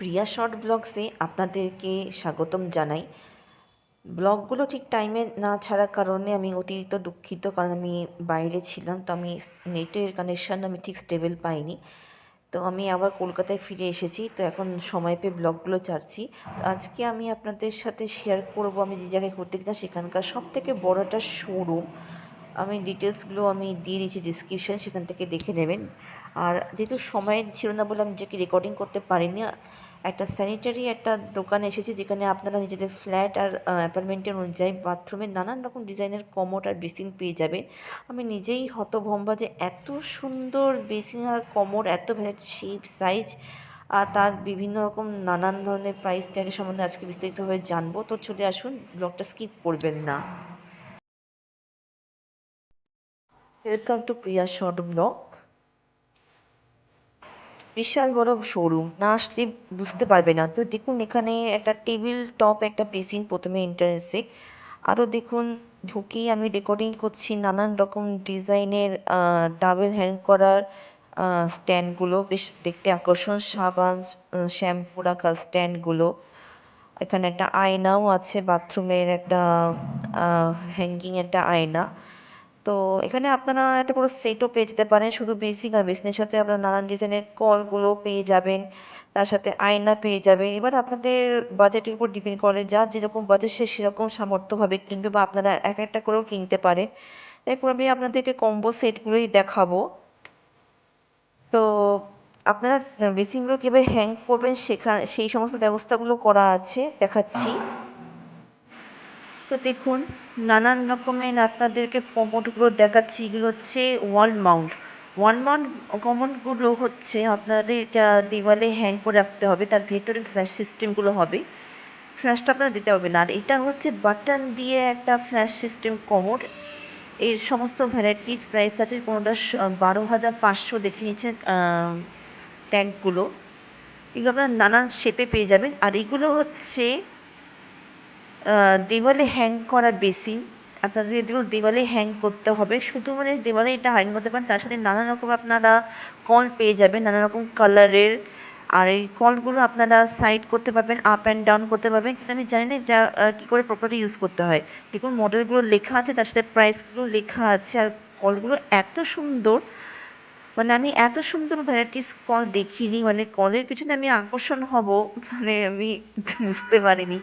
প্রিয়া short ব্লগসে আপনাদেরকে স্বাগতম জানাই। ব্লগগুলো ঠিক টাইমে না ছাড়ার কারণে আমি অতিরিক্ত দুঃখিত, কারণ আমি বাইরে ছিলাম, তো আমি নেটের কানেকশান আমি ঠিক স্টেবল পাইনি। তো আমি আবার কলকাতায় ফিরে এসেছি, তো এখন সময় পেয়ে ব্লগগুলো ছাড়ছি। তো আজকে আমি আপনাদের সাথে শেয়ার করব আমি যে জায়গায় ঘুরতে গেছিলাম সেখানকার সবথেকে বড় একটা শোরুম। আমি ডিটেলসগুলো আমি দিয়ে দিয়েছি ডিসক্রিপশানে, সেখান থেকে দেখে নেবেন। আর যেহেতু সময় ছিল না বলে আমি নিজেকে রেকর্ডিং করতে পারিনি, একটা স্যানিটারি একটা দোকানে এসেছি যেখানে আপনারা নিজেদের ফ্ল্যাট আর অ্যাপার্টমেন্টের অনুযায়ী বাথরুমের নানান রকম ডিজাইনের কমোড আর বেসিন পেয়ে যাবে। আমি নিজেই হতভম্বা যে এত সুন্দর বেসিন আর কমোড, এত ভ্যারাইটি শেপ সাইজ, আর তার বিভিন্ন রকম নানান ধরনের প্রাইস ট্যাগের সম্বন্ধে আজকে বিস্তারিতভাবে জানবো। তো চলে আসুন, ব্লগটা স্কিপ করবেন না। Welcome to Priya short blog. বিশাল বড় শোরুম, না আসলে বুঝতে পারবে না। তো দেখুন, এখানে একটা টেবিল টপ একটা বেসিন প্রথমে এন্ট্রান্সে। আরও দেখুন, ঢুকেই আমি রেকর্ডিং করছি নানান রকম ডিজাইনের ডাবল হ্যান্ড করার স্ট্যান্ডগুলো বেশ দেখতে আকর্ষণ, সাবান শ্যাম্পু রাখার স্ট্যান্ডগুলো। এখানে একটা আয়নাও আছে, বাথরুমের একটা হ্যাঙ্গিং একটা আয়না। তো এখানে আপনারা একটা পুরো সেটও পেয়ে যেতে পারেন, শুধু বেসিক আর বেসিনের সাথে আপনারা নানান ডিজাইনের কলগুলো পেয়ে যাবেন, তার সাথে আয়না পেয়ে যাবেন। এবার আপনাদের বাজেটের উপর ডিপেন্ড করে, যার যেরকম বাজেট সে সেরকম সামর্থ্যভাবে কিনবে, বা আপনারা এক একটা করেও কিনতে পারেন। এরপর আমি আপনাদেরকে কম্বো সেটগুলোই দেখাবো। তো আপনারা বেসিনগুলো কীভাবে হ্যাং করবেন সেই সমস্ত ব্যবস্থাগুলো করা আছে, দেখাচ্ছি। তো দেখুন, নানান রকমের আপনাদেরকে কমোডগুলো দেখাচ্ছি। এগুলো হচ্ছে ওয়াল মাউন্ট কমোডগুলো হচ্ছে আপনাদের এটা দেওয়ালে হ্যাং করে রাখতে হবে, তার ভেতরে ফ্ল্যাশ সিস্টেমগুলো হবে, ফ্ল্যাশটা আপনারা দিতে হবে না। আর এটা হচ্ছে বাটন দিয়ে একটা ফ্ল্যাশ সিস্টেম কমোড। এর সমস্ত ভ্যারাইটিস প্রাইস আছে, কোনোটা 12,500 দেখে নিচ্ছেন ট্যাঙ্কগুলো। এগুলো আপনারা নানান শেপে পেয়ে যাবেন। আর এগুলো হচ্ছে দেওয়ালে হ্যাং করা বেসিন। আপনাদের এগুলো দেওয়ালে হ্যাং করতে হবে, শুধু মানে দেওয়ালে এটা হ্যাং করতে পারেন, তার সাথে নানা রকম আপনারা কল পেয়ে যাবেন নানা রকম কালারের। আর এই কলগুলো আপনারা সাইড করতে পারবেন, আপ অ্যান্ড ডাউন করতে পারবেন, কিন্তু আমি জানি না এটা কী করে প্রপারলি ইউজ করতে হয়। দেখুন, মডেলগুলো লেখা আছে, তার সাথে প্রাইসগুলো লেখা আছে। আর কলগুলো এত সুন্দর, মানে আমি এত সুন্দর ভ্যারাইটিস কল দেখিনি, মানে কলের পিছনে আমি আকর্ষণ হব, মানে আমি বুঝতে পারিনি।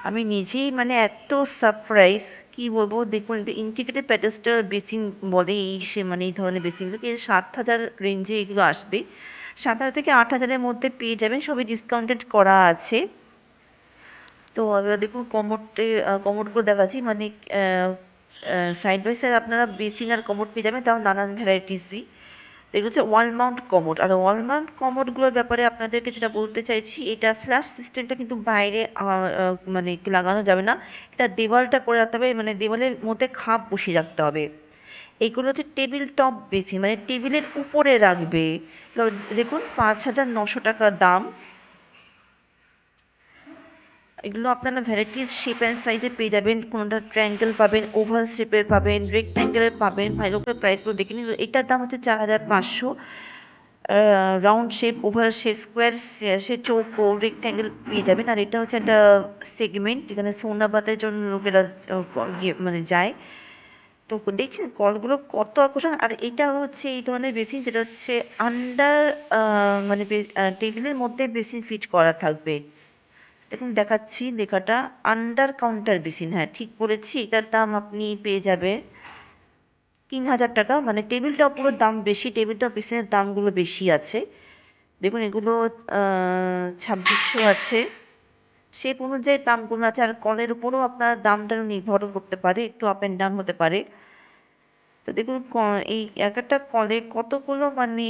আমি নিজেই মানে এত সারপ্রাইজ, কী বলবো। দেখুন, এটা ইন্টিগ্রেটেড প্যাডেস্টাল বেসিন বলে মানে এই ধরনের বেসিনগুলোকে 7,000 রেঞ্জে এগুলো আসবে। 7,000 থেকে 8,000-এর মধ্যে পেয়ে যাবেন, সবই ডিসকাউন্টেড করা আছে। তো এবার দেখুন, কমোডগুলো দেখাচ্ছি, মানে সাইড বাই সাইড আপনারা বেসিন আর কমোড পেয়ে যাবেন, তাও নানান ভ্যারাইটিসই। এগুলো হচ্ছে ওয়াল মাউন্ট কমোড। আর ওয়াল মাউন্ট কমোডগুলোর ব্যাপারে আপনাদেরকে যেটা বলতে চাইছি, এটা ফ্ল্যাশ সিস্টেমটা কিন্তু বাইরে মানে লাগানো যাবে না, এটা দেওয়ালটা করে রাখতে হবে, মানে দেওয়ালের মধ্যে খাপ বসিয়ে রাখতে হবে। এইগুলো হচ্ছে টেবিল টপ বেসিন, মানে টেবিলের উপরে রাখবে। তো দেখুন, 5,900 টাকা দাম। এগুলো আপনারা ভ্যারাইটিস শেপ অ্যান্ড সাইজে পেয়ে যাবেন, কোনোটা ট্রায়াঙ্গেল পাবেন, ওভাল শেপের পাবেন, রেক্ট্যাঙ্গেলের পাবেন। ভাইলোকের প্রাইসগুলো দেখে নিন। এটার দাম হচ্ছে 4,500। Round shape, oval shape, square, সে চৌকো, রেক্ট্যাঙ্গেল পেয়ে যাবেন। আর এটা হচ্ছে একটা সেগমেন্ট যেখানে সোনাবাতের জন্য লোকেরা মানে যায়। তো দেখছেন কলগুলো কত আকর্ষণ। আর এটা হচ্ছে এই ধরনের বেসিন যেটা হচ্ছে আন্ডার, মানে টেবিলের মধ্যে বেসিন ফিট করা থাকবে। দেখুন, দেখাচ্ছি লেখাটা, আন্ডার কাউন্টার বেসিন। হ্যাঁ, ঠিক বলেছি। এটার দাম আপনি পেয়ে যাবে 3,000 টাকা। মানে টেবিল টপগুলোর দাম বেশি, টেবিল টপ বেসিনের দামগুলো বেশি আছে। দেখুন, এগুলো 2,600 আছে, শেপ অনুযায়ী দামগুলো আছে। আর কলের উপরও আপনার দামটা নির্ভর করতে পারে, একটু আপ অ্যান্ড ডাউন হতে পারে। তো দেখুন, এই এক একটা কলে কতগুলো মানে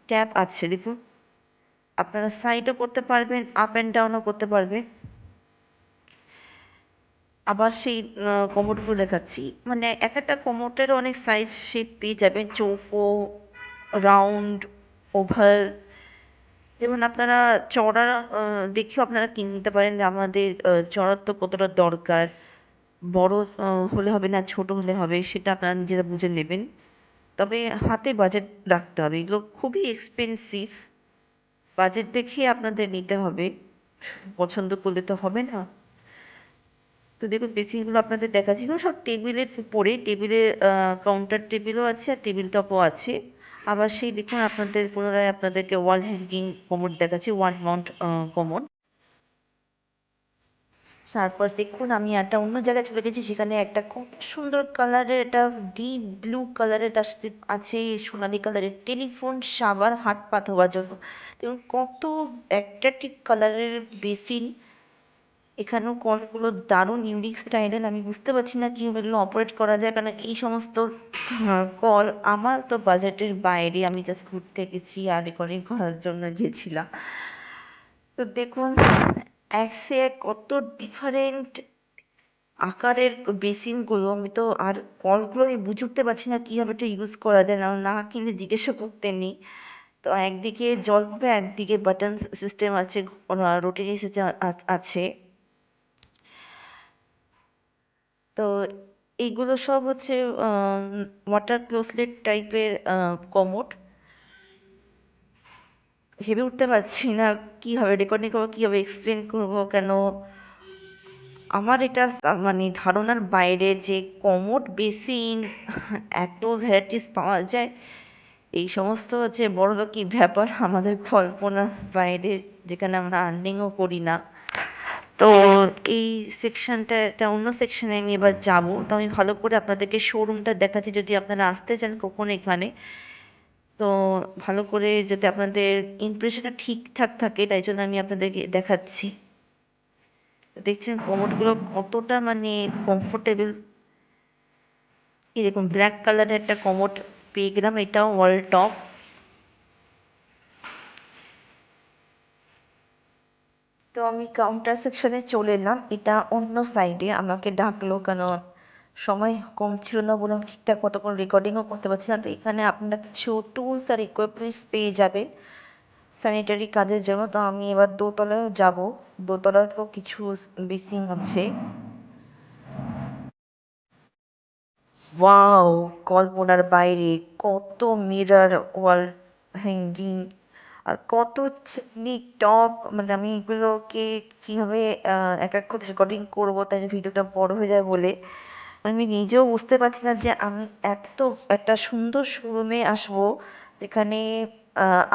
ট্যাপ আছে। দেখুন, আপনারা সাইডও করতে পারবেন, আপ অ্যান্ড ডাউনও করতে পারবেন। আবার সেই কোমোডগুলো দেখাচ্ছি, মানে এক একটা কোমোডেরও অনেক সাইজ শেপ পেয়ে যাবেন, চৌকো, রাউন্ড, ওভাল। যেমন আপনারা চড়া দেখেও আপনারা কিনে নিতে পারেন যে আমাদের চড়ার তো কতটা দরকার, বড় হলে হবে না ছোট হলে হবে, সেটা আপনারা নিজেরা বুঝে নেবেন। তবে হাতে বাজেট রাখতে হবে, এগুলো খুবই এক্সপেন্সিভ বাজেট দেখিয়ে আপনাদের নিতে হবে, পছন্দ করলে তো হবে না। তো দেখুন বেসিনগুলো আপনাদের দেখাচ্ছি, এগুলো সব টেবিলের উপরে, টেবিলের কাউন্টার টেবিলও আছে আর টেবিল টপও আছে। আবার সেই দেখুন আপনাদের পুনরায় আপনাদেরকে ওয়াল হ্যাঙ্গিং কোমোড দেখাচ্ছি, ওয়াল মাউন্ট কোমোড। তারপর দেখুন আমি একটা অন্য জায়গায় চলে গেছি, সেখানে একটা খুব সুন্দর কালারের, একটা ডিপ ব্লু কালারের, তার সাথে আছে সোনালি কালারের টেলিফোন শাওয়ার হাত পা ধোয়ার জন্য। দেখুন কত অ্যাট্রাকটিভ কালারের বেসিন। এখানেও কলগুলো দারুণ ইউনিক স্টাইলের। আমি বুঝতে পারছি না কীভাবে এগুলো অপারেট করা যায়, কারণ এই সমস্ত কল আমার তো বাজেটের বাইরে। আমি জাস্ট ঘুরতে গেছি আর রেকর্ডিং করার জন্য গিয়েছিলাম। তো দেখুন এক সে এক কত ডিফারেন্ট আকারের বেসিনগুলো। আমি তো আর কলগুলো আমি বুঝে উঠতে পারছি না কীভাবে এটা ইউজ করা যায়, না কিনলে জিজ্ঞাসা করতে নেই। তো একদিকে জল পাবে, একদিকে বাটন সিস্টেম আছে, রোটারি সিস্টেম আছে। তো এইগুলো সব হচ্ছে ওয়াটার ক্লোজলেট টাইপের কমোড। ভেবে উঠতে পারছি না কীভাবে রেকর্ডিং করবো, কীভাবে এক্সপ্লেন করবো, কেন আমার এটা মানে ধারণার বাইরে যে কমোড বেসিন এত ভ্যারাইটিস পাওয়া যায়। এই সমস্ত হচ্ছে বড়লোকি ব্যাপার, আমাদের কল্পনার বাইরে, যেখানে আমরা আর্নিংও করি না। তো এই সেকশনটা, একটা অন্য সেকশনে আমি এবার যাব। তো আমি ভালো করে আপনাদেরকে শোরুমটা দেখাচ্ছি, যদি আপনারা আসতে চান কখন এখানে, তো ভালো করে যাতে আপনাদের ইমপ্রেশনটা ঠিকঠাক থাকে, তাই জন্য আমি আপনাদেরকে দেখাচ্ছি। দেখছেন কমোডগুলো কতটা মানে কমফোর্টেবল। এরকম ব্ল্যাক কালারের একটা কমোড পেয়ে গেলাম, এটাও ওয়াল টপ। তো আমি কাউন্টার সেকশনে চলে এলাম, এটা অন্য সাইডে। আমাকে ডাকলো কেন সময় কম ছিল না বলে আমি ঠিকঠাক কতক্ষণ রেকর্ডিংও করতে পারছি না। তো এখানে আপনারা কিছু টুলস আর ইকুইপমেন্টস পেয়ে যাবেন স্যানিটারি কাজের জন্য। তো আমি এবার দোতলায় যাব, দোতলাতেও কিছু বেসিন আছে। ওয়াও, কল্পনার বাইরে কত মিরর ওয়াল হ্যাঙ্গিং আর কত চিকনি টপ। মানে আমি এগুলোকে কীভাবে এক এক করে রেকর্ডিং করবো, তাই ভিডিওটা বড় হয়ে যায় বলে আমি নিজেও বুঝতে পারছি না যে আমি এত একটা সুন্দর শোরুমে আসবো, যেখানে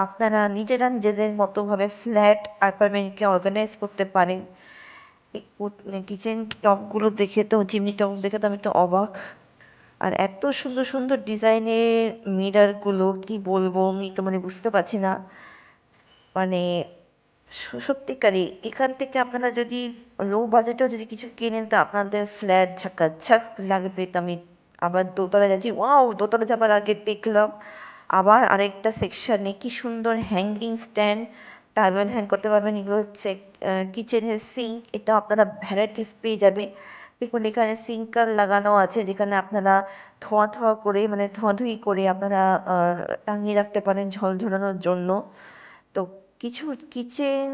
আপনারা নিজেরা নিজেদের মতোভাবে ফ্ল্যাট অ্যাপার্টমেন্টকে অর্গানাইজ করতে পারেন। কিচেন টপগুলো দেখে তো, চিমনি টপ দেখে তো আমি তো অবাক। আর এত সুন্দর সুন্দর ডিজাইনের মিররগুলো কি বলবো, আমি তো মানে বুঝতে পারছি না। মানে সত্যিকারই এখান থেকে আপনারা যদি লো বাজেটেও যদি কিছু কেনেন, তো আপনাদের ফ্ল্যাট ঝাকাঝাক লাগবে। তো আমি আবার দোতলায় যাচ্ছি। ওয়াও, দোতলা যাবার আগে দেখলাম আবার আরেকটা সেকশানে কি সুন্দর হ্যাঙ্গিং স্ট্যান্ড, টাওয়েল হ্যাং করতে পারবেন। এগুলো হচ্ছে কিচেনের সিঙ্ক, এটা আপনারা ভ্যারাইটিস পেয়ে যাবে। দেখুন এখানে সিঙ্কার লাগানো আছে, যেখানে আপনারা ধোয়া করে, মানে ধোয়াধুয়ি করে আপনারা টাঙিয়ে রাখতে পারেন ঝল ঝরানোর জন্য। তো কিছু কিচেন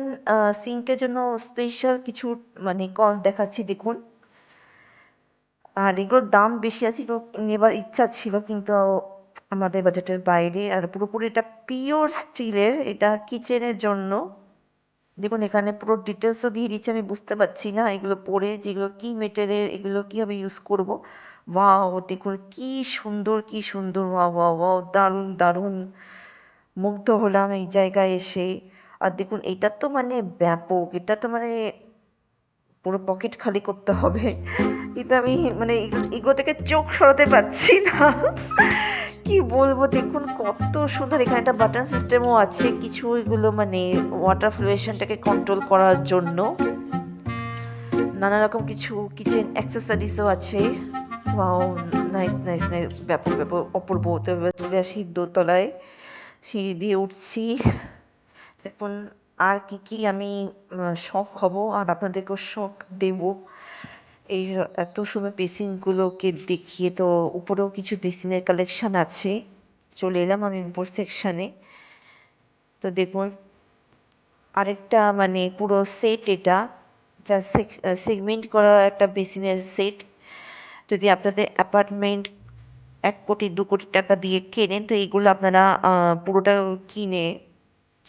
সিঙ্কের জন্য স্পেশাল কিছু মানে কল দেখাচ্ছি দেখুন। আর এগুলোর দাম বেশি আছে, এগুলো নেবার ইচ্ছা ছিল কিন্তু আমাদের বাজেটের বাইরে। আর পুরোপুরি এটা পিওর স্টিলের, এটা কিচেনের জন্য। দেখুন এখানে পুরো ডিটেলসও দিয়ে দিচ্ছে, আমি বুঝতে পারছি না এগুলো পরে যেগুলো কি মেটেরিয়াল, এগুলো কীভাবে ইউজ করব। ওয়াও দেখুন কি সুন্দর, কি সুন্দর, ওয়াও ওয়াও ওয়াও, দারুণ দারুণ, মুগ্ধ হলাম এই জায়গায় এসে। আর দেখুন এটা তো মানে ব্যাপক, এটা তো মানে পুরো পকেট খালি করতে হবে। কিন্তু আমি মানে এগুলো থেকে চোখ সরাতে পারছি না, কি বলবো। দেখুন কত সুন্দর, এখানে একটা বাটন সিস্টেমও আছে কিছু, এগুলো মানে ওয়াটার ফ্লুয়েশনটাকে কন্ট্রোল করার জন্য। নানা রকম কিছু কিচেন অ্যাক্সেসরিজও আছে। ওয়াও, নাইস নাইস নাইস, ব্যাপক ব্যাপক, অপূর্ব। তুলে আসি দোতলায়, সিঁড়ি দিয়ে উঠছি। দেখুন আর কি কি আমি শখ হব আর আপনাদেরকেও শখ দেব এই এত সুন্দর বেসিনগুলোকে দেখিয়ে। তো উপরেও কিছু বেসিনের কালেকশন আছে, চলে এলাম আমি উপর সেকশানে। তো দেখুন আরেকটা মানে পুরো সেট, এটা সেগমেন্ট করা একটা বেসিনের সেট। যদি আপনাদের অ্যাপার্টমেন্ট 1 কোটি 2 কোটি টাকা দিয়ে কেনেন, তো এইগুলো আপনারা পুরোটা কিনে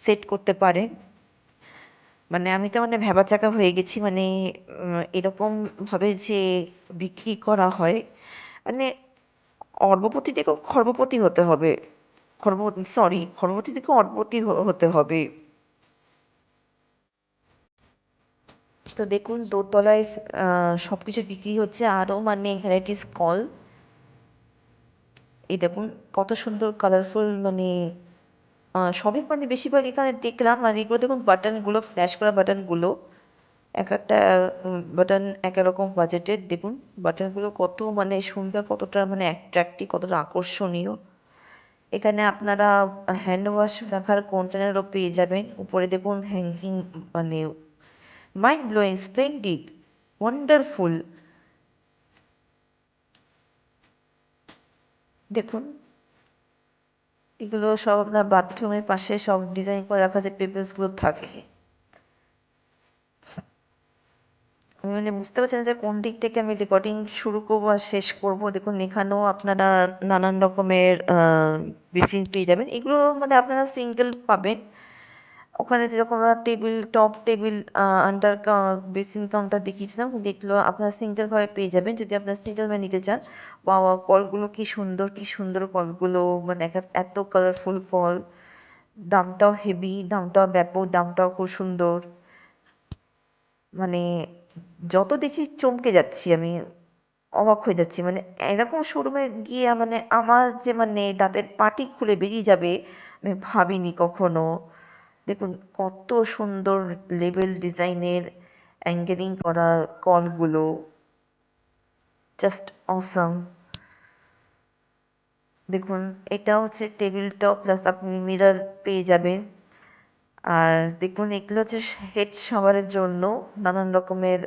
সেট করতে পারেন। মানে আমি তো মানে ভ্যাবাচ্যাকা হয়ে গেছি, মানে এরকমভাবে যে বিক্রি করা হয়, মানে অর্বপতি থেকেও খর্বপতি হতে হবে। খর্বপতি থেকে অর্বপতি হতে হবে। তো দেখুন দোতলায় সবকিছু বিক্রি হচ্ছে, আরও মানে ভ্যারাইটিস কল। এই দেখুন কত সুন্দর কালারফুল, মানে সবই মানে বেশিরভাগ এখানে দেখলাম, মানে এগুলো দেখুন বাটনগুলো, ফ্ল্যাশ করা বাটনগুলো, এক একটা বাটন এক এক রকম বাজেটের। দেখুন বাটনগুলো কত মানে সুন্দর, কতটা মানে অ্যাট্রাক্টিভ, কতটা আকর্ষণীয়। এখানে আপনারা হ্যান্ড ওয়াশ রাখার কন্টেনারও পেয়ে যাবেন। উপরে দেখুন হ্যাঙ্গিং, মানে মাইন্ড ব্লোয়িং, স্প্লেন্ডিড, ওয়ান্ডারফুল। দেখুন এগুলো সব আপনার বাথরুমের পাশে সব ডিজাইন করে রাখা, যে পেপারসগুলো থাকে। আমি মানে বুঝতে পারছি না যে কোন দিক থেকে আমি রেকর্ডিং শুরু করবো আর শেষ করবো। দেখুন এখানেও আপনারা নানান রকমের বেসিন পেয়ে যাবেন। এগুলো মানে আপনারা সিঙ্গেল পাবেন। ওখানে যেরকম আমরা top table under basin counter দেখিয়েছিলাম, দেখলো আপনারা সিঙ্গেল ভাবে পেয়ে যাবেন যদি আপনারা সিঙ্গেল ভাবে নিতে চান। বাবা কলগুলো কি সুন্দর, কি সুন্দর কলগুলো, মানে এত কালারফুল কল। দামটাও হেভি, দামটাও ব্যাপক, দামটাও খুব সুন্দর। মানে যত দেখি চমকে যাচ্ছি আমি, অবাক হয়ে যাচ্ছি। মানে এরকম শোরুমে গিয়ে মানে আমার যে মানে দাঁতের পাটি খুলে বেরিয়ে যাবে আমি ভাবিনি কখনো। দেখুন কত সুন্দর লেবেল ডিজাইনের অ্যাঙ্গেলিং করা কলগুলো, জাস্ট অসাম। দেখুন এটা হচ্ছে টেবিল টপ, প্লাস আপনি মিরর পেয়ে যাবেন। আর দেখুন এগুলো হচ্ছে হেড শাওয়ারের জন্য নানান রকমের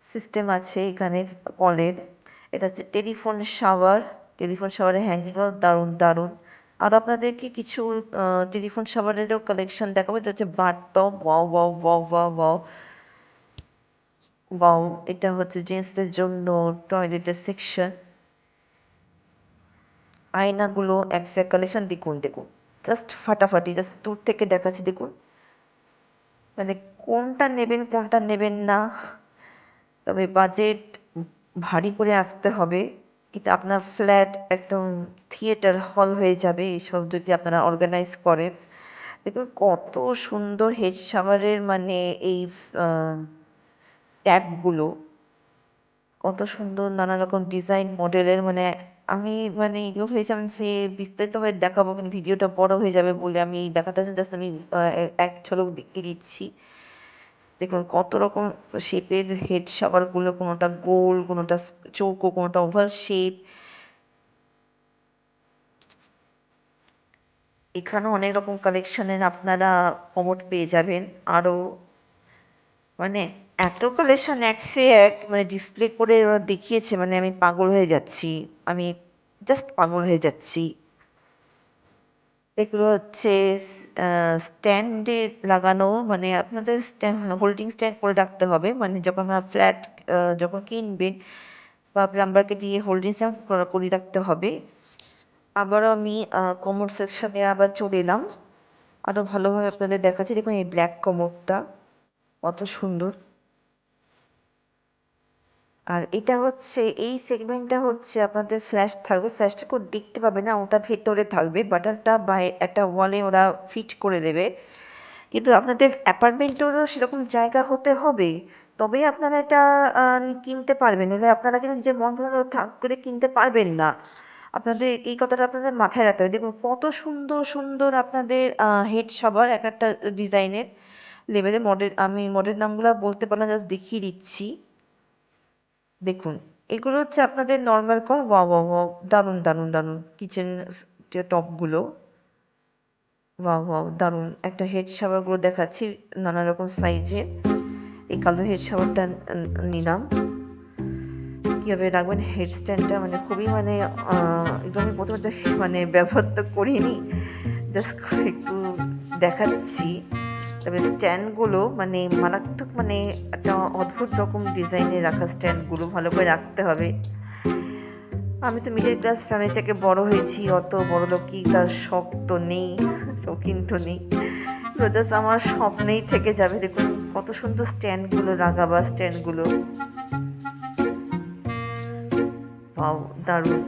সিস্টেম আছে এখানে কলের। এটা হচ্ছে টেলিফোন শাওয়ারের হ্যাঙ্গিংও দারুণ দারুণ। আর আপনাদেরকে কিছু টেলিফোন শাওয়ারেরও কালেকশন দেখাবো। এটা হচ্ছে bathtub, wow wow wow wow wow wow. এটা হচ্ছে জেন্টসদের জন্য টয়লেটের সেকশন। আয়নাগুলো এক কালেকশন, দেখুন দেখুন জাস্ট ফাটাফাটি, জাস্ট দূর থেকে দেখাচ্ছি দেখুন। মানে কোনটা নেবেন না, তবে বাজেট ভারী করে আসতে হবে। এটা আপনার ফ্ল্যাট একদম থিয়েটার হল হয়ে যাবে এইসব যদি আপনারা অর্গানাইজ করেন। দেখুন কত সুন্দর হেড শাওয়ারের মানে এই ট্যাপগুলো, কত সুন্দর নানা রকম ডিজাইন মডেলের। মানে আমি মানে এগুলো ভেবেছিলাম যে বিস্তারিতভাবে দেখাবো, কিন্তু ভিডিওটা বড় হয়ে যাবে বলে আমি দেখাতে জাস্ট আমি এক ঝলক দেখিয়ে দিচ্ছি। দেখুন কত রকম শেপের হেড শাওয়ারগুলো, কোনোটা গোল, কোনোটা চৌকো, কোনোটা ওভাল শেপ। এখানেও অনেক রকম কালেকশনের আপনারা কমোড পেয়ে যাবেন। আরও মানে এত কালেকশন এক সে এক, মানে ডিসপ্লে করে ওরা দেখিয়েছে, মানে আমি পাগল হয়ে যাচ্ছি। আমি জাস্ট পাগল হয়ে যাচ্ছি। এগুলো হচ্ছে স্ট্যান্ডে লাগানো, মানে আপনাদের হোল্ডিং স্ট্যান্ড করে রাখতে হবে, মানে যখন আপনারা ফ্ল্যাট যখন কিনবেন বা প্লাম্বারকে দিয়ে হোল্ডিং স্ট্যান্ড করে রাখতে হবে। আবারও আমি কোমর সেকশনে আবার চলে এলাম, আরও ভালোভাবে আপনাদের দেখাচ্ছি। দেখুন এই ব্ল্যাক কোমরটা কত সুন্দর। আর এটা হচ্ছে এই সেগমেন্টটা হচ্ছে আপনাদের ফ্ল্যাশ থাকবে, ফ্ল্যাশটা কেউ দেখতে পাবে না, ওটা ভেতরে থাকবে। বাটনটা বা একটা ওয়ালে ওরা ফিট করে দেবে। কিন্তু আপনাদের অ্যাপার্টমেন্টেরও সেরকম জায়গা হতে হবে, তবেই আপনারা এটা কিনতে পারবেন। নাহলে আপনারা কিন্তু নিজের মন মতো থাক করে কিনতে পারবেন না। আপনাদের এই কথাটা আপনাদের মাথায় রাখতে হবে। দেখুন কত সুন্দর সুন্দর আপনাদের হেড শাওয়ার, এক একটা ডিজাইনের লেভেলে। আমি মডেল নামগুলো বলতে পারলাম, জাস্ট দেখিয়ে দিচ্ছি। দেখুন এগুলো হচ্ছে আপনাদের normal call, wow wow wow, দারুণ দারুণ দারুণ কিচেন টপগুলো, ওয়াও ওয়াও দারুণ। একটা হেড শাওয়ারগুলো দেখাচ্ছি নানা রকম সাইজের। এই কালো হেড শাওয়ারটা নিলাম। কীভাবে রাখবেন হেড স্ট্যান্ডটা, মানে খুবই মানে এগুলো আমি প্রথমে মানে ব্যবহার তো করিনি, জাস্ট একটু দেখাচ্ছি। তবে স্ট্যান্ডগুলো মানে মারাত্মক, মানে একটা অদ্ভুত রকম ডিজাইনে রাখা স্ট্যান্ডগুলো, ভালো করে রাখতে হবে। আমি তো মিডল ক্লাস ফ্যামিলি থেকে বড় হয়েছি, অত বড় লোক কি তার শখ তো নেই, শৌখিন তো নেই, তো জাস্ট আমার স্বপ্নেই থেকে যাবে। দেখুন কত সুন্দর স্ট্যান্ডগুলো, রাগাবার স্ট্যান্ডগুলো, ওয়াও দারুণ।